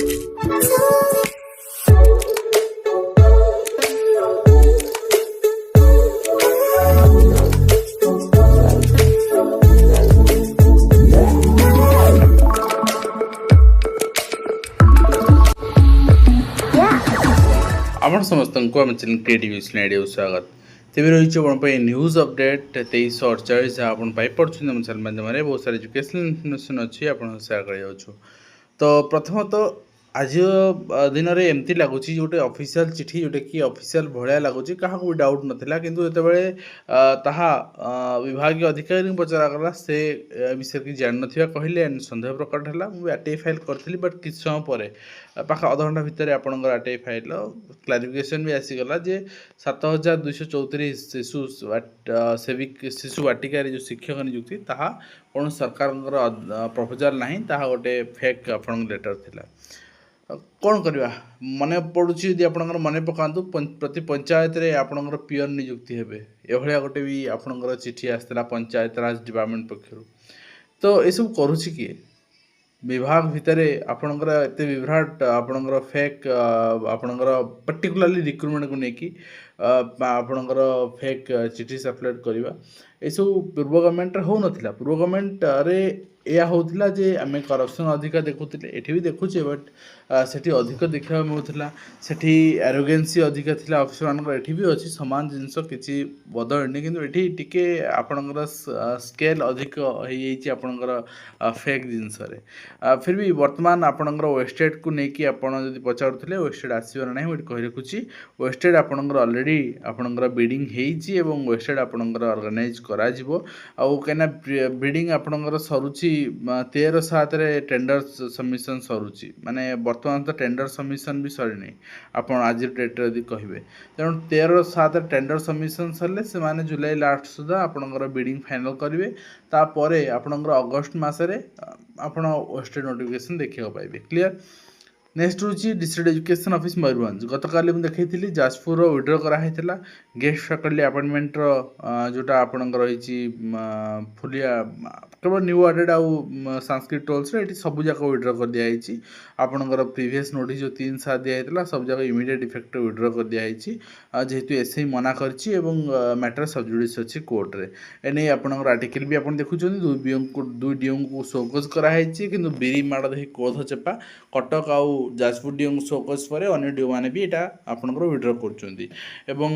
आपण समस्तଙ୍କୁ ଆମ channel creative ସ୍ନାଇଡ଼ିଓ ସ୍ୱାଗତ। ତେବେ ରହିଛି ଆପଣଙ୍କ ପାଇଁ ନ୍ୟୁଜ୍ ଅପଡେଟ୍ 23:48 ଯାହା ଆପଣ ପାଇପାରୁଛନ୍ତି ଆମ ଚ୍ୟାନେଲ ମାଧ୍ୟମରେ। ବହୁତ ସାରା ଏଜୁକେସନାଲ ଇନଫର୍ମେସନ୍ ଅଛି ଆପଣଙ୍କ ସେୟାର କରାଯାଉଛୁ। ତ ପ୍ରଥମତଃ ଆଜି ଦିନରେ ଏମିତି ଲାଗୁଛି ଗୋଟେ ଅଫିସିଆଲ ଚିଠି ଯେଉଁଟାକି ଅଫିସିଆଲ ଭଳିଆ ଲାଗୁଛି, କାହାକୁ ବି ଡାଉଟ୍ ନଥିଲା। କିନ୍ତୁ ଯେତେବେଳେ ତାହା ବିଭାଗୀୟ ଅଧିକାରୀଙ୍କୁ ପଚରାଗଲା, ସେ ବିଷୟରେ କିଛି ଜାଣିନଥିବା କହିଲେ ଆଣ୍ଡ ସନ୍ଦେହ ପ୍ରକଟ ହେଲା। ମୁଁ ଆର୍ଟିଆଇ ଫାଇଲ୍ କରିଥିଲି, ବଟ୍ କିଛି ସମୟ ପରେ ପାଖ ଅଧଘଣ୍ଟା ଭିତରେ ଆପଣଙ୍କର ଆର୍ଟିଆଇ ଫାଇଲ୍ର କ୍ଲାରିଫିକେସନ୍ ବି ଆସିଗଲା ଯେ 7,234 ଶିଶୁ ବାଟିକାରେ ଯେଉଁ ଶିକ୍ଷକ ନିଯୁକ୍ତି, ତାହା କୌଣସି ସରକାରଙ୍କର ପ୍ରପୋଜାଲ୍ ନାହିଁ, ତାହା ଗୋଟେ ଫେକ୍ ଆପଣଙ୍କ ଲେଟର୍ ଥିଲା। କ'ଣ କରିବା, ମନେ ପଡ଼ୁଛି ଯଦି ଆପଣଙ୍କର ମନେ ପକାନ୍ତୁ, ପ୍ରତି ପଞ୍ଚାୟତରେ ଆପଣଙ୍କର ପିଅନ ନିଯୁକ୍ତି ହେବେ, ଏଭଳିଆ ଗୋଟେ ବି ଆପଣଙ୍କର ଚିଠି ଆସିଥିଲା ପଞ୍ଚାୟତ ରାଜ ଡିପାର୍ଟମେଣ୍ଟ ପକ୍ଷରୁ। ତ ଏସବୁ କରୁଛି କିଏ? ବିଭାଗ ଭିତରେ ଆପଣଙ୍କର ଏତେ ବିଭ୍ରାଟ, ଆପଣଙ୍କର ଫେକ୍, ଆପଣଙ୍କର ପର୍ଟିକୁଲାରଲି ରିକ୍ରୁଟମେଣ୍ଟକୁ ନେଇକି ଆପଣଙ୍କର ଫେକ୍ ଚିଠି ସାର୍କୁଲେଟ୍ କରିବା, ଏସବୁ ପୂର୍ବ ଗଭର୍ଣ୍ଣମେଣ୍ଟରେ ହେଉନଥିଲା। ପୂର୍ବ ଗଭର୍ଣ୍ଣମେଣ୍ଟରେ ଏହା ହେଉଥିଲା ଯେ ଆମେ କରପ୍ସନ୍ ଅଧିକା ଦେଖୁଥିଲେ, ଏଠି ବି ଦେଖୁଛେ, ବଟ୍ ସେଠି ଅଧିକ ଦେଖିବାକୁ ମିଳୁଥିଲା, ସେଠି ଆରୋଗେନ୍ସି ଅଧିକା ଥିଲା ଅଫିସରମାନଙ୍କର। ଏଠି ବି ଅଛି ସମାନ ଜିନିଷ, କିଛି ବଦଳିନି, କିନ୍ତୁ ଏଠି ଟିକେ ଆପଣଙ୍କର ସ୍କେଲ୍ ଅଧିକ ହେଇଯାଇଛି ଆପଣଙ୍କର ଫେକ୍ ଜିନିଷରେ। ଫିର୍ ବି ବର୍ତ୍ତମାନ ଆପଣଙ୍କର ୱେଷ୍ଟେଡ଼୍କୁ ନେଇକି ଆପଣ ଯଦି ପଚାରୁଥିଲେ, ୱେଷ୍ଟେଡ଼୍ ଆସିବ ନା ନାହିଁ, ମୁଁ ଏଠି କହି ରଖୁଛି। ୱେଷ୍ଟେଡ଼୍ ଆପଣଙ୍କର ଅଲରେଡ଼ି ଆପଣଙ୍କର ବିଡ଼ିଂ ହେଇଛି ଏବଂ ୱେଷ୍ଟେଡ଼୍ ଆପଣଙ୍କର ଅର୍ଗାନାଇଜ୍ କରାଯିବ। ଆଉ କାହିଁକିନା ବିଡ଼ିଂ ଆପଣଙ୍କର ସରୁଛି 13/7 ଟେଣ୍ଡର ସବମିସନ୍ ସରୁଛି, ମାନେ ବର୍ତ୍ତମାନ ତ ଟେଣ୍ଡର ସବମିସନ୍ ବି ସରିନି ଆପଣ ଆଜି ଡେଟ୍ରେ ଯଦି କହିବେ। ତେଣୁ 13/7 ଟେଣ୍ଡର ସବମିସନ୍ ସରିଲେ ସେମାନେ ଜୁଲାଇ ଲାଷ୍ଟ ସୁଦ୍ଧା ଆପଣଙ୍କର ବିଡ଼ିଂ ଫାଇନାଲ୍ କରିବେ। ତାପରେ ଆପଣଙ୍କର ଅଗଷ୍ଟ ମାସରେ ଆପଣ ୱେଷ୍ଟେଡ଼୍ ନୋଟିଫିକେସନ୍ ଦେଖିବାକୁ ପାଇବେ। କ୍ଲିୟର। ନେକ୍ସଟ ହେଉଛି ଡିଷ୍ଟ୍ରିକ୍ଟ ଏଜୁକେସନ୍ ଅଫିସ୍ ମୟୂରଭଞ୍ଜ। ଗତକାଲି ମୁଁ ଦେଖାଇଥିଲି ଯାଜପୁରର ୱିଡ୍ର କରାହୋଇଥିଲା ଗେଷ୍ଟ ଫ୍ୟାକଲ୍ଟି ଆପଏଣ୍ଟମେଣ୍ଟର, ଯେଉଁଟା ଆପଣଙ୍କର ରହିଛି ଫୁଲିଆ, କେବଳ ନ୍ୟୁ ଆଡେଡ଼ ଆଉ ସାଂସ୍କ୍ରିଟ ରୋଲ୍ସରେ ଏଠି ସବୁଯାକ ୱିଡ୍ର କରିଦିଆଯାଇଛି। ଆପଣଙ୍କର ପ୍ରିଭିୟସ୍ ନୋଟିସ୍ ଯେଉଁ 3/7 ଦିଆଯାଇଥିଲା, ସବୁଯାକ ଇମିଡ଼ିଏଟ୍ ଇଫେକ୍ଟରେ ୱିଡ୍ର କରିଦିଆଯାଇଛି, ଯେହେତୁ ଏସ୍ଆଇ ମନା କରିଛି ଏବଂ ମ୍ୟାଟର ସବଜୁଡ଼ିସ୍ ଅଛି କୋର୍ଟରେ। ଏନେଇ ଆପଣଙ୍କର ଆର୍ଟିକେଲ୍ ବି ଆପଣ ଦେଖୁଛନ୍ତି, ଦୁଇ ଡିଓଙ୍କୁ ସୋକଜ କରାଯାଇଛି, କିନ୍ତୁ ବିରି ମାଡ଼ ଦେଖି କୋଧ ଚେପା। କଟକ ଆଉ ଯାଜପୁର ଡିଓଙ୍କୁ ସୋକଜ ପରେ ଅନ୍ୟ ଡିଓମାନେ ବି ଏଇଟା ଆପଣଙ୍କର ୱିଡ୍ର କରୁଛନ୍ତି। ଏବଂ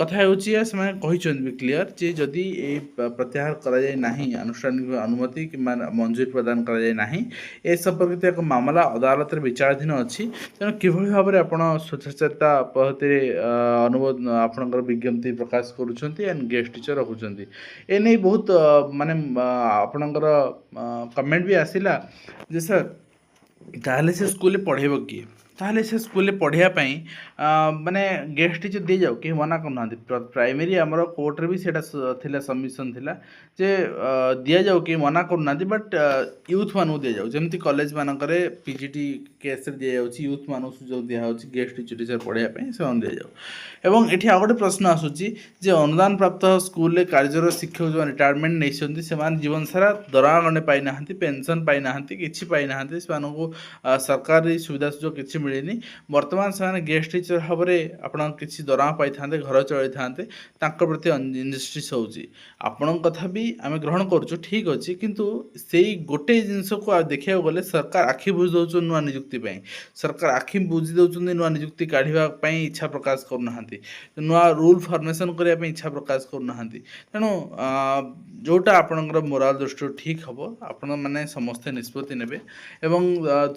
କଥା ହେଉଛି ସେମାନେ କହିଛନ୍ତି ବି କ୍ଲିୟର ଯେ ଯଦି ଏ ପ୍ରତ୍ୟାହାର କରାଯାଏ ନାହିଁ, ଆନୁଷ୍ଠାନିକ ଅନୁମତି କିମ୍ବା ମଞ୍ଜୁରୀ ପ୍ରଦାନ କରାଯାଏ ନାହିଁ, ଏ ସମ୍ପର୍କିତ ଏକ ମାମଲା ଅଦାଲତରେ ବିଚାରାଧୀନ ଅଛି। ତେଣୁ କିଭଳି ଭାବରେ ଆପଣ ସ୍ୱଚ୍ଛତା ପଦ୍ଧତିରେ ଆପଣଙ୍କର ବିଜ୍ଞପ୍ତି ପ୍ରକାଶ କରୁଛନ୍ତି ଆଣ୍ଡ ଗେଷ୍ଟ ଟିଚର ରଖୁଛନ୍ତି, ଏ ନେଇ ବହୁତ ମାନେ ଆପଣଙ୍କର କମେଣ୍ଟ ବି ଆସିଲା ଯେ ସାର୍ ତାହେଲେ ସେ ସ୍କୁଲରେ ପଢ଼େଇବ କିଏ? ତାହେଲେ ସେ ସ୍କୁଲରେ ପଢ଼େଇବା ପାଇଁ ମାନେ ଗେଷ୍ଟ ଟିଚର ଦିଆଯାଉ, କେହି ମନା କରୁନାହାନ୍ତି। ପ୍ରାଇମେରୀ ଆମର କୋର୍ଟରେ ବି ସେଇଟା ଥିଲା, ସବମିସନ୍ ଥିଲା ଯେ ଦିଆଯାଉ, କେହି ମନା କରୁନାହାନ୍ତି। ବଟ୍ ୟୁଥ୍ମାନଙ୍କୁ ଦିଆଯାଉ, ଯେମିତି କଲେଜମାନଙ୍କରେ ପିଜିଟି କେସ୍ରେ ଦିଆଯାଉଛି, ୟୁଥ୍ମାନଙ୍କୁ ସୁଯୋଗ ଦିଆହେଉଛି ଗେଷ୍ଟ ଟିଚର ପଢ଼େଇବା ପାଇଁ, ସେମାନେ ଦିଆଯାଉ। ଏବଂ ଏଠି ଆଉ ଗୋଟେ ପ୍ରଶ୍ନ ଆସୁଛି ଯେ ଅନୁଦାନ ପ୍ରାପ୍ତ ସ୍କୁଲରେ କାର୍ଯ୍ୟରତ ଶିକ୍ଷକ ଯେଉଁମାନେ ରିଟାୟାରମେଣ୍ଟ ନେଇଛନ୍ତି, ସେମାନେ ଜୀବନ ସାରା ଦରମା ଗଣ୍ଡେ ପାଇନାହାନ୍ତି, ପେନସନ୍ ପାଇନାହାନ୍ତି, କିଛି ପାଇନାହାନ୍ତି, ସେମାନଙ୍କୁ ସରକାରୀ ସୁବିଧା ସୁଯୋଗ କିଛି ମିଳିନି। ବର୍ତ୍ତମାନ ସେମାନେ ଗେଷ୍ଟ ଟିଚର ଭାବରେ ଆପଣ କିଛି ଦରମା ପାଇଥାନ୍ତେ, ଘର ଚଳାଇଥାନ୍ତେ, ତାଙ୍କ ପ୍ରତି ଇନଜଷ୍ଟିସ୍ ହେଉଛି। ଆପଣଙ୍କ କଥା ବି ଆମେ ଗ୍ରହଣ କରୁଛୁ, ଠିକ୍ ଅଛି, କିନ୍ତୁ ସେଇ ଗୋଟେ ଜିନିଷକୁ ଦେଖିବାକୁ ଗଲେ ସରକାର ଆଖି ବୁଜି ଦେଉଛନ୍ତି ନୂଆ ନିଯୁକ୍ତି ପାଇଁ। ସରକାର ଆଖି ବୁଜି ଦେଉଛନ୍ତି ନୂଆ ନିଯୁକ୍ତି କାଢ଼ିବା ପାଇଁ ଇଚ୍ଛା ପ୍ରକାଶ କରୁନାହାନ୍ତି, ନୂଆ ରୁଲ୍ ଫର୍ମେସନ୍ କରିବା ପାଇଁ ଇଚ୍ଛା ପ୍ରକାଶ କରୁନାହାନ୍ତି। ତେଣୁ ଯେଉଁଟା ଆପଣଙ୍କର ମୋରାଲ ଦୃଷ୍ଟିରୁ ଠିକ୍ ହେବ, ଆପଣମାନେ ସମସ୍ତେ ନିଷ୍ପତ୍ତି ନେବେ। ଏବଂ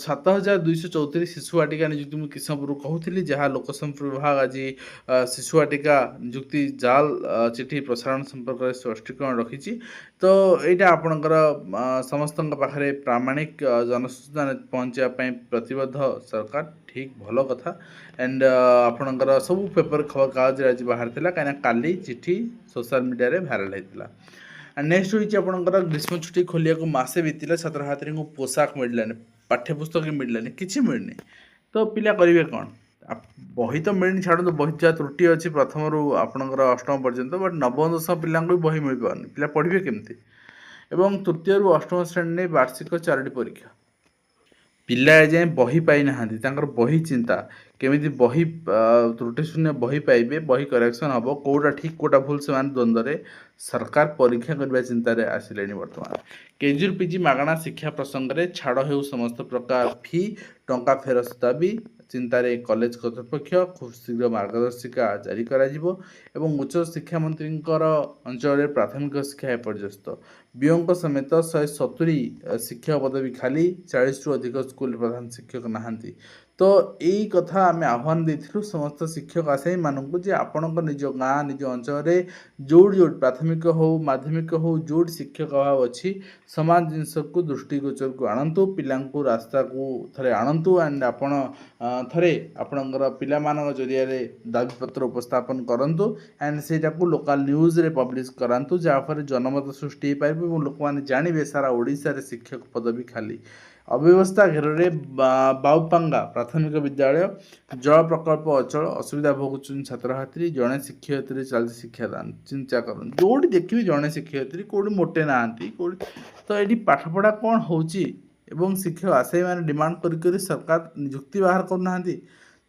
7,234 ଶିଶୁ ବାଟିକା ନିଯୁକ୍ତି ମୁଁ କିଛି ସମୟ ପୂର୍ବରୁ କହୁଥିଲି, ଯାହା ଲୋକସମ୍ପର୍କ ବିଭାଗ ଆଜି ଶିଶୁ ବାଟିକା ନିଯୁକ୍ତି ଜାଲ ଚିଠି ପ୍ରସାରଣ ସମ୍ପର୍କରେ ସ୍ପଷ୍ଟୀକରଣ ରଖିଛି। ତ ଏଇଟା ଆପଣଙ୍କର ସମସ୍ତଙ୍କ ପାଖରେ ପ୍ରାମାଣିକ ଜନସୂଚନା ପହଞ୍ଚିବା ପାଇଁ ପ୍ରତିବଦ୍ଧ ସରକାର, ଠିକ୍ ଭଲ କଥା। ଆଣ୍ଡ ଆପଣଙ୍କର ସବୁ ପେପର ଖବରକାଗଜରେ ଆଜି ବାହାରିଥିଲା, କାହିଁକିନା କାଲି ଚିଠି ସୋସିଆଲ ମିଡ଼ିଆରେ ଭାଇରାଲ୍ ହେଇଥିଲା। ନେକ୍ସଟ ହେଉଛି ଆପଣଙ୍କର ଗ୍ରୀଷ୍ମ ଛୁଟି ଖୋଲିବାକୁ ମାସେ ବିତିଲା, ଛାତ୍ରଛାତ୍ରୀଙ୍କୁ ପୋଷାକ ମିଳିଲାନି, ପାଠ୍ୟପୁସ୍ତକ ମିଳିଲାନି, କିଛି ମିଳିନି। ତ ପିଲା କରିବେ କ'ଣ? ବହି ତ ମିଳିନି, ଛାଡ଼ନ୍ତୁ, ବହି ଯାହା ତ୍ରୁଟି ଅଛି ପ୍ରଥମରୁ ଆପଣଙ୍କର ଅଷ୍ଟମ ପର୍ଯ୍ୟନ୍ତ, ବଟ୍ ନବମ ଦଶମ ପିଲାଙ୍କୁ ବି ବହି ମିଳିପାରୁନି, ପିଲା ପଢ଼ିବେ କେମିତି? ଏବଂ ତୃତୀୟରୁ ଅଷ୍ଟମ ଶ୍ରେଣୀ ନେଇ ବାର୍ଷିକ 4ଟି ପରୀକ୍ଷା। ପିଲା ଏଯାଏଁ ବହି ପାଇନାହାନ୍ତି, ତାଙ୍କର ବହି ଚିନ୍ତା କେମିତି ବହି ତ୍ରୁଟି ଶୂନ୍ୟ ବହି ପାଇବେ, ବହି କରେକ୍ସନ୍ ହେବ, କେଉଁଟା ଠିକ୍ କେଉଁଟା ଭୁଲ ସେମାନେ ଦ୍ୱନ୍ଦ୍ୱରେ ସରକାର ପରୀକ୍ଷା କରିବା ଚିନ୍ତାରେ ଆସିଲେଣି। ବର୍ତ୍ତମାନ କେଜିରୁ ପିଜି ମାଗଣା ଶିକ୍ଷା ପ୍ରସଙ୍ଗରେ ଛାଡ଼ ହେଉ ସମସ୍ତ ପ୍ରକାର ଫି, ଟଙ୍କା ଫେରସ୍ତ ଦାବି ଚିନ୍ତାରେ କଲେଜ କର୍ତ୍ତୃପକ୍ଷ ଖୁବ୍ ଶୀଘ୍ର ମାର୍ଗଦର୍ଶିକା ଜାରି କରାଯିବ ଏବଂ ଉଚ୍ଚ ଶିକ୍ଷାମନ୍ତ୍ରୀଙ୍କର ଅଞ୍ଚଳରେ ପ୍ରାଥମିକ ଶିକ୍ଷା ଏପର୍ଯ୍ୟସ୍ତ ବିଓଙ୍କ ସମେତ 170 ଶିକ୍ଷକ ପଦବୀ ଖାଲି, 40ରୁ ଅଧିକ ସ୍କୁଲ ପ୍ରଧାନ ଶିକ୍ଷକ ନାହାନ୍ତି। ତ ଏଇ କଥା ଆମେ ଆହ୍ୱାନ ଦେଇଥିଲୁ ସମସ୍ତ ଶିକ୍ଷକ ଆଶାୟୀମାନଙ୍କୁ ଯେ ଆପଣଙ୍କ ନିଜ ଗାଁ ନିଜ ଅଞ୍ଚଳରେ ଯେଉଁଠି ପ୍ରାଥମିକ ହେଉ ମାଧ୍ୟମିକ ହେଉ ଯେଉଁଠି ଶିକ୍ଷକ ଅଭାବ ଅଛି ସମାନ ଜିନିଷକୁ ଦୃଷ୍ଟିଗୋଚରକୁ ଆଣନ୍ତୁ, ପିଲାଙ୍କୁ ରାସ୍ତାକୁ ଥରେ ଆଣନ୍ତୁ ଆଣ୍ଡ ଆପଣ ଥରେ ଆପଣଙ୍କର ପିଲାମାନଙ୍କ ଜରିଆରେ ଦାବିପତ୍ର ଉପସ୍ଥାପନ କରନ୍ତୁ ଆଣ୍ଡ ସେଇଟାକୁ ଲୋକାଲ ନ୍ୟୁଜ୍ରେ ପବ୍ଲିଶ କରାନ୍ତୁ, ଯାହାଫଳରେ ଜନମତ ସୃଷ୍ଟି ହୋଇପାରିବ ଏବଂ ଲୋକମାନେ ଜାଣିବେ ସାରା ଓଡ଼ିଶାରେ ଶିକ୍ଷକ ପଦବୀ ଖାଲି। ଅବ୍ୟବସ୍ଥା ଘେରରେ ବାଉପାଙ୍ଗା ପ୍ରାଥମିକ ବିଦ୍ୟାଳୟ ଜଳ ପ୍ରକଳ୍ପ ଅଚଳ, ଅସୁବିଧା ଭୋଗୁଛନ୍ତି ଛାତ୍ରଛାତ୍ରୀ, ଜଣେ ଶିକ୍ଷୟିତ୍ରୀ ଚାଲିଛି ଶିକ୍ଷାଦାନ। ଚିନ୍ତା କରନ୍ତୁ, ଯେଉଁଠି ଦେଖିବି ଜଣେ ଶିକ୍ଷୟିତ୍ରୀ, କେଉଁଠି ମୋଟେ ନାହାନ୍ତି, କେଉଁଠି ତ ଏଠି ପାଠପଢ଼ା କ'ଣ ହେଉଛି ଏବଂ ଶିକ୍ଷକ ଆଶାୟୀମାନେ ଡିମାଣ୍ଡ କରି ସରକାର ନିଯୁକ୍ତି ବାହାର କରୁନାହାନ୍ତି।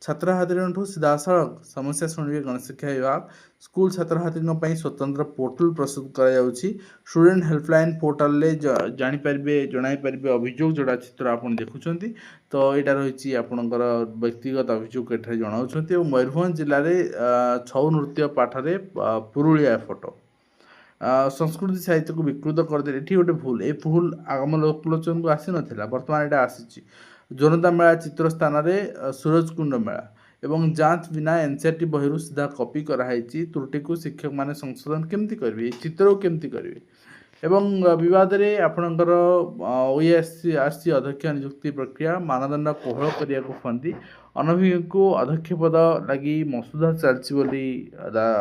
ଛାତ୍ରଛାତ୍ରୀଙ୍କଠୁ ସିଧାସଳଖ ସମସ୍ୟା ଶୁଣିବେ ଗଣଶିକ୍ଷା ବିଭାଗ। ସ୍କୁଲ ଛାତ୍ରଛାତ୍ରୀଙ୍କ ପାଇଁ ସ୍ୱତନ୍ତ୍ର ପୋର୍ଟାଲ ପ୍ରସ୍ତୁତ କରାଯାଉଛି। ଷ୍ଟୁଡେଣ୍ଟ ହେଲ୍ପଲାଇନ୍ ପୋର୍ଟାଲରେ ଜାଣିପାରିବେ, ଜଣାଇପାରିବେ ଅଭିଯୋଗ ଯୋଡ଼ା ଚିତ୍ର ଆପଣ ଦେଖୁଛନ୍ତି। ତ ଏଇଟା ରହିଛି ଆପଣଙ୍କର ବ୍ୟକ୍ତିଗତ ଅଭିଯୋଗ ଏଠାରେ ଜଣାଉଛନ୍ତି ଏବଂ ମୟୂରଭଞ୍ଜ ଜିଲ୍ଲାରେ ଛଉ ନୃତ୍ୟ ପାଠରେ ପୁରୁଳିଆ ଫଟୋ ସଂସ୍କୃତି ସାହିତ୍ୟକୁ ବିକୃତ କରିଦେଲେ। ଏଠି ଗୋଟେ ଭୁଲ, ଏ ଭୁଲ ଆଗମ ଲୋକଲୋଚନକୁ ଆସିନଥିଲା, ବର୍ତ୍ତମାନ ଏଇଟା ଆସିଛି। ଜନତା ମେଳା ଚିତ୍ର ସ୍ଥାନରେ ସୁରଜକୁଣ୍ଡ ମେଳା ଏବଂ ଯାଞ୍ଚ ବିନା ଏନ୍ସିଆର୍ଟି ବହିରୁ ସିଧା କପି କରାଯାଇଛି। ତ୍ରୁଟିକୁ ଶିକ୍ଷକମାନେ ସଂଶୋଧନ କେମିତି କରିବେ, ଏ ଚିତ୍ରକୁ କେମିତି କରିବେ? ଏବଂ ବିବାଦରେ ଆପଣଙ୍କର OASC ଅଧ୍ୟକ୍ଷ ନିଯୁକ୍ତି ପ୍ରକ୍ରିୟା ମାନଦଣ୍ଡ କୋହଳ କରିବାକୁ ଫନ୍ଦି, ଅନଭିଜ୍ଞଙ୍କୁ ଅଧ୍ୟକ୍ଷ ପଦ ଲାଗି ମସୁଧା ଚାଲିଛି ବୋଲି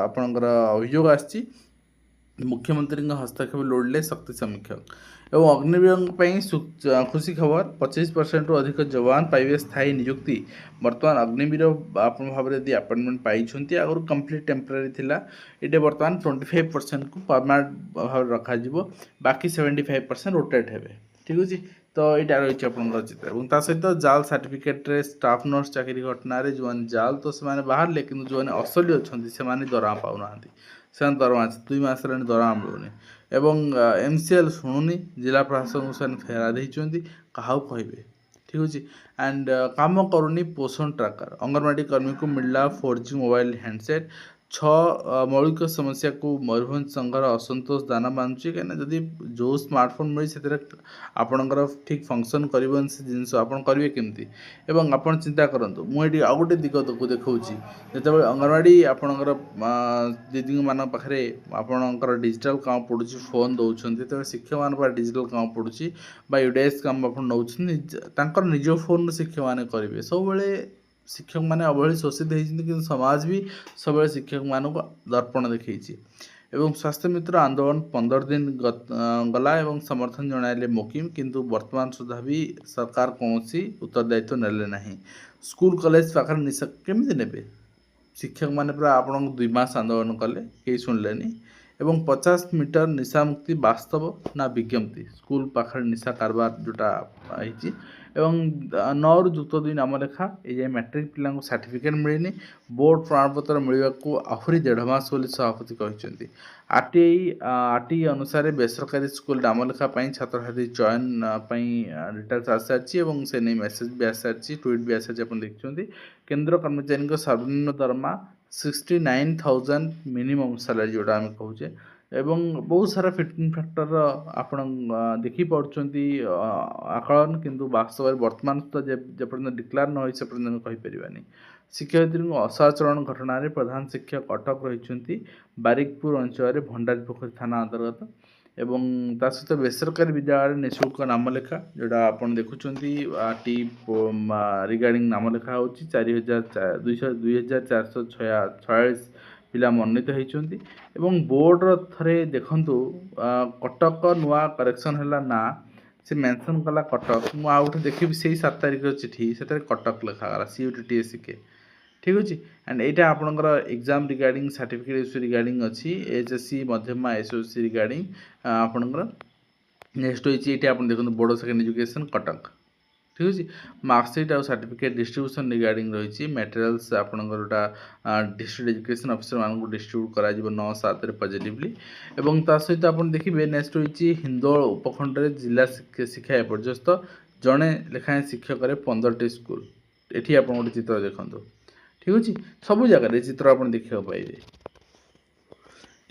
ଆପଣଙ୍କର ଅଭିଯୋଗ ଆସିଛି। ମୁଖ୍ୟମନ୍ତ୍ରୀଙ୍କ ହସ୍ତକ୍ଷେପ ଲୋଡ଼ିଲେ ଶକ୍ତି ସମୀକ୍ଷକ ଏବଂ ଅଗ୍ନିବୀରଙ୍କ ପାଇଁ ଖୁସି ଖବର, 25%ରୁ ଅଧିକ ଯବାନ ପାଇବେ ସ୍ଥାୟୀ ନିଯୁକ୍ତି। ବର୍ତ୍ତମାନ ଅଗ୍ନିବୀର ଆପଣ ଭାବରେ ଯଦି ଆପଏଣ୍ଟମେଣ୍ଟ ପାଇଛନ୍ତି, ଆଗରୁ କମ୍ପ୍ଲିଟ୍ ଟେମ୍ପୋରାରୀ ଥିଲା, ଏଇଟା ବର୍ତ୍ତମାନ 25%କୁ ପରମାନେଣ୍ଟ ଭାବରେ ରଖାଯିବ, ବାକି 75% ରୋଟେଟ୍ ହେବେ। ଠିକ୍ ଅଛି, ତ ଏଇଟା ରହିଛି ଆପଣଙ୍କର ଚିତ୍ର ଏବଂ ତା ସହିତ ଜାଲ ସାର୍ଟିଫିକେଟ୍ରେ ଷ୍ଟାଫ୍ ନର୍ସ ଚାକିରି ଘଟଣାରେ ଯେଉଁମାନେ ଜାଲ ତ ସେମାନେ ବାହାରିଲେ, କିନ୍ତୁ ଯେଉଁମାନେ ଅସଲି ଅଛନ୍ତି ସେମାନେ ଦରମା ପାଉନାହାନ୍ତି, ସେମାନେ ଦରମା 2 ମାସ ହେଲାଣି ଦରମା ମିଳୁନି ଏବଂ MCL ଶୁଣୁନି, ଜିଲ୍ଲା ପ୍ରଶାସନକୁ ସେମାନେ ଫେରାଦ ଦେଇଛନ୍ତି, କାହାକୁ କହିବେ? ଠିକ୍ ଅଛି, ଆଣ୍ଡ କାମ କରୁନି ପୋଷଣ ଟ୍ରାକର, ଅଙ୍ଗନବାଡ଼ି କର୍ମୀଙ୍କୁ ମିଳିଲା 4G ମୋବାଇଲ ହ୍ୟାଣ୍ଡସେଟ୍। 6 ମୌଳିକ ସମସ୍ୟାକୁ ମୟୂରଭଞ୍ଜ ସଂଘର ଅସନ୍ତୋଷ ଦାନା ବାନ୍ଧୁଛି, କାହିଁକିନା ଯଦି ଯେଉଁ ସ୍ମାର୍ଟଫୋନ୍ ମିଳିଛି ସେଥିରେ ଆପଣଙ୍କର ଠିକ୍ ଫଙ୍କସନ୍ କରିବନି ସେ ଜିନିଷ, ଆପଣ କରିବେ କେମିତି? ଏବଂ ଆପଣ ଚିନ୍ତା କରନ୍ତୁ, ମୁଁ ଏଠି ଆଉ ଗୋଟେ ଦିଗକୁ ଦେଖାଉଛି, ଯେତେବେଳେ ଅଙ୍ଗନବାଡ଼ି ଆପଣଙ୍କର ଦିଦିମାନଙ୍କ ପାଖରେ ଆପଣଙ୍କର ଡିଜିଟାଲ କାମ ପଡ଼ୁଛି, ଫୋନ୍ ଦେଉଛନ୍ତି, ଯେତେବେଳେ ଶିକ୍ଷକମାନଙ୍କ ପାଖରେ ଡିଜିଟାଲ କାମ ପଡ଼ୁଛି ବା UDIS କାମ ଆପଣ ନେଉଛନ୍ତି, ତାଙ୍କର ନିଜ ଫୋନ୍ରୁ ଶିକ୍ଷକମାନେ କରିବେ। ସବୁବେଳେ ଶିକ୍ଷକମାନେ ଅବହେଳି ଶୋଷିତ ହେଇଛନ୍ତି, କିନ୍ତୁ ସମାଜ ବି ସବୁବେଳେ ଶିକ୍ଷକମାନଙ୍କୁ ଦର୍ପଣ ଦେଖେଇଛି। ଏବଂ ସ୍ୱାସ୍ଥ୍ୟ ମିତ୍ର ଆନ୍ଦୋଳନ 15 ଦିନ ଗଲା ଏବଂ ସମର୍ଥନ ଜଣାଇଲେ ମୋକିମ, କିନ୍ତୁ ବର୍ତ୍ତମାନ ସୁଦ୍ଧା ବି ସରକାର କୌଣସି ଉତ୍ତରଦାୟିତ୍ୱ ନେଲେ ନାହିଁ। ସ୍କୁଲ କଲେଜ ପାଖରେ ନିଶା କେମିତି ନେବେ? ଶିକ୍ଷକମାନେ ପୁରା ଆପଣଙ୍କୁ 2 ମାସ ଆନ୍ଦୋଳନ କଲେ, କେହି ଶୁଣିଲେନି ଏବଂ 50 ମିଟର ନିଶାମୁକ୍ତି ବାସ୍ତବ ନା ବିଜ୍ଞପ୍ତି, ସ୍କୁଲ ପାଖରେ ନିଶା କାରବାର ଯେଉଁଟା ହେଇଛି ଏବଂ 9ରୁ ଯୁକ୍ତ 2 ନାମଲେଖା, ଏଯାଏ ମ୍ୟାଟ୍ରିକ୍ ପିଲାଙ୍କୁ ସାର୍ଟିଫିକେଟ୍ ମିଳିନି, ବୋର୍ଡ଼ ପ୍ରମାଣପତ୍ର ମିଳିବାକୁ ଆହୁରି 1.5 ମାସ ବୋଲି ସଭାପତି କହିଛନ୍ତି। RTI ଅନୁସାରେ ବେସରକାରୀ ସ୍କୁଲ ନାମଲେଖା ପାଇଁ ଛାତ୍ରଛାତ୍ରୀ ଚୟନ ପାଇଁ ଡିଟେଲ୍ସ ଆସିସାରିଛି ଏବଂ ସେ ନେଇ ମେସେଜ ବି ଆସିସାରିଛି, ଟ୍ୱିଟ୍ ବି ଆସିସାରିଛି, ଆପଣ ଦେଖୁଛନ୍ତି। କେନ୍ଦ୍ର କର୍ମଚାରୀଙ୍କ ସର୍ବନିମ୍ନ ଦରମା 69,000 ମିନିମମ୍ ସାଲାରୀ ଯେଉଁଟା ଆମେ କହୁଛେ ଏବଂ ବହୁତ ସାରା ଫିଟିଂ ଫ୍ୟାକ୍ଟର ଆପଣ ଦେଖିପାରୁଛନ୍ତି ଆକଳନ, କିନ୍ତୁ ବାସ୍ତବରେ ବର୍ତ୍ତମାନ ସୁଦ୍ଧା ଯେପର୍ଯ୍ୟନ୍ତ ଡିକ୍ଲାର ନ ହୋଇଛି ସେପର୍ଯ୍ୟନ୍ତ ଆମେ କହିପାରିବାନି। ଶିକ୍ଷୟିତ୍ରୀଙ୍କୁ ଅସଦାଚରଣ ଘଟଣାରେ ପ୍ରଧାନ ଶିକ୍ଷକ ଅଟକ ରହିଛନ୍ତି ବାରିକପୁର ଅଞ୍ଚଳରେ ଭଣ୍ଡାରୀ ପୋଖରୀ ଥାନା ଅନ୍ତର୍ଗତ ଏବଂ ତା ସହିତ ବେସରକାରୀ ବିଦ୍ୟାଳୟରେ ନିଃଶୁଳ୍କ ନାମଲେଖା ଯେଉଁଟା ଆପଣ ଦେଖୁଛନ୍ତି ରିଗାର୍ଡ଼ିଂ ନାମଲେଖା ହେଉଛି 2,446 ପିଲା ମନୋନୀତ ହୋଇଛନ୍ତି ଏବଂ ବୋର୍ଡ଼ର ଥରେ ଦେଖନ୍ତୁ କଟକ ନୂଆ କରେକ୍ସନ୍ ହେଲା ନା ସେ ମେନସନ୍ କଲା କଟକ, ମୁଁ ଆଉ ଗୋଟେ ଦେଖିବି ସେଇ 7 ତାରିଖର ଚିଠି, ସେଥିରେ କଟକ ଲେଖାଗଲା CUT TSK। ଠିକ୍ ଅଛି, ଆଣ୍ଡ ଏଇଟା ଆପଣଙ୍କର exam regarding certificate issue regarding ଅଛି, HSC ମଧ୍ୟମା SOC ରିଗାର୍ଡ଼ିଂ ଆପଣଙ୍କର ନେକ୍ସଟ ହୋଇଛି, ଏଇଠି ଆପଣ ଦେଖନ୍ତୁ ବୋର୍ଡ଼ ସେକେଣ୍ଡ ଏଜୁକେସନ୍ କଟକ। ठीक अच्छे मार्कसीट आउ सर्टिफिकेट डिस्ट्रीब्यूशन रिगार्डिंग रही मटेरियल्स आपंकर डिस्ट्रिक्ट एजुकेशन अफिसर मानक डिस्ट्रीब्यूट कर 9/7 पॉजिटिवली एवं ता सहित आप देखिए नेक्स्ट रही हिंदोल उपखंड में जिला शिक्षा एपर्यस्त जड़े लेखाएं शिक्षक 15टी स्कूल एटी आप गोटे चित्र देखो ठीक अच्छे सब जगह चित्र आप देखा पाइबे।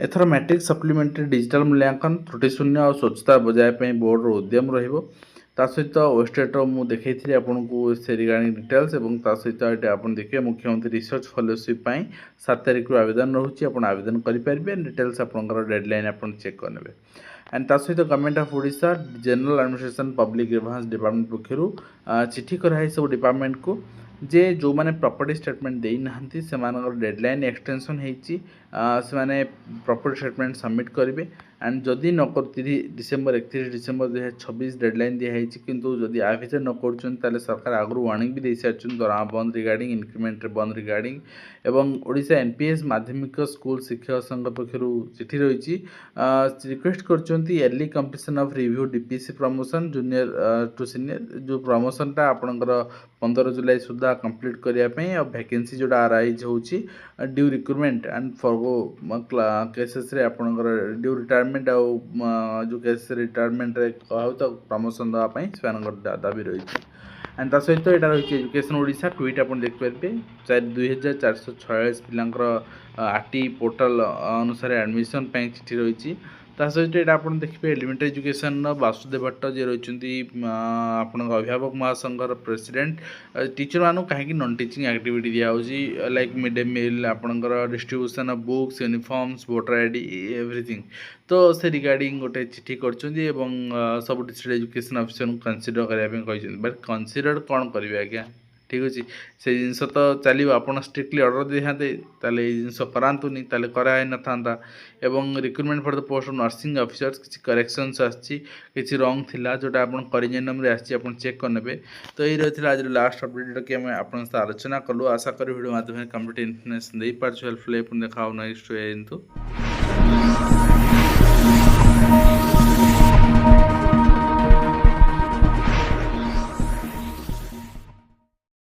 एथर मैट्रिक सप्लीमेंटारी डिजिटल मूल्यांकन त्रुटि शून्य और स्वच्छता बजाय बोर्ड उद्यम रहिबो ता सहित वेबसाइट मुझे देखी आपको से रिगार्डिंग डिटेल्स और ता सहित ये आप देखिए मुख्यमंत्री रिसर्च फेलोशिप 7 तारिख आवेदन रोचे आप आवेदन करेंगे डिटेल्स आपंकर डेडलाइन आप चेक करेंगे एंड ता सहित government of Odisha general administration public grievance department पक्षर चिठी कराई सब डिपार्टमेंट को जे जो मैंने प्रॉपर्टी स्टेटमेंट देना से डेडलाइन एक्सटेंशन होती से प्रॉपर्टी स्टेटमेंट सबमिट करेंगे एंड जदि न डिसेम्बर 31 डिसेम्बर 2026 डेडलाइन दिखाई किंतु जदि आ भर न कर सरकार आगु वार्निंग भी दे सारी दरमा बंद रिगार्डिंग इंक्रीमेंट बंद रिगार्डिंग एवं ओडिशा एनपीएस माध्यमिक स्कूल शिक्षक संघ पक्षर चिठी रही रिक्वेस्ट करली completion of review DPC promotion junior to senior जो प्रमोशनटा आपंकर 15 जुलाई सुधा कंप्लीट करने और वैकेंसी जोड़ा अराइज होची due recruitment and forgo cases रे आपंकर ड्यू रिटायरमेंट जो केस रिटायरमेंट कहू तो प्रमोशन देवाई दाबी रही एंड ता सहित यहाँ रही एजुकेशन ओडिशा ट्वीट आप देखिपारे 2446 पिलांकर आरटी पोर्टाल अनुसार एडमिशन चिठी रही ता सहित यहाँ आप देखिए एलिमेंटरी एजुकेशन वासुदेव भट्ट जी रही आपण अभिभावक महासंघर प्रेसिडेंट टीचर मानू कहीं नॉन टीचिंग एक्टिविटी दिया लाइक मिड डे मिल आपणकर distribution of books uniforms voter ID everything तो से रिगार्डिंग गोटे चिठी कर सब डिस्ट्रिक्ट एजुकेशन ऑफिसर कनसीडर करने बट कनसीडर कौन करेंगे आज्ञा ठीक अच्छे से जिनस तो चलो आप स्ट्रिक्टली ऑर्डर दे थे जिनस करातुनी कराई न था एवं recruitment for the post of nursing officers किसी करेक्शंस आसी रंग थिला जोटा आप करिजेंडम आप चेक करने तो ये रही आज लास्ट अपडेट जोटा कि आप आलोचना कलु आशा करी वीडियो माध्यम कंप्लीट इन्फॉर्मेशन दे पार्छ हेल्पफुल देखा नेक्स्ट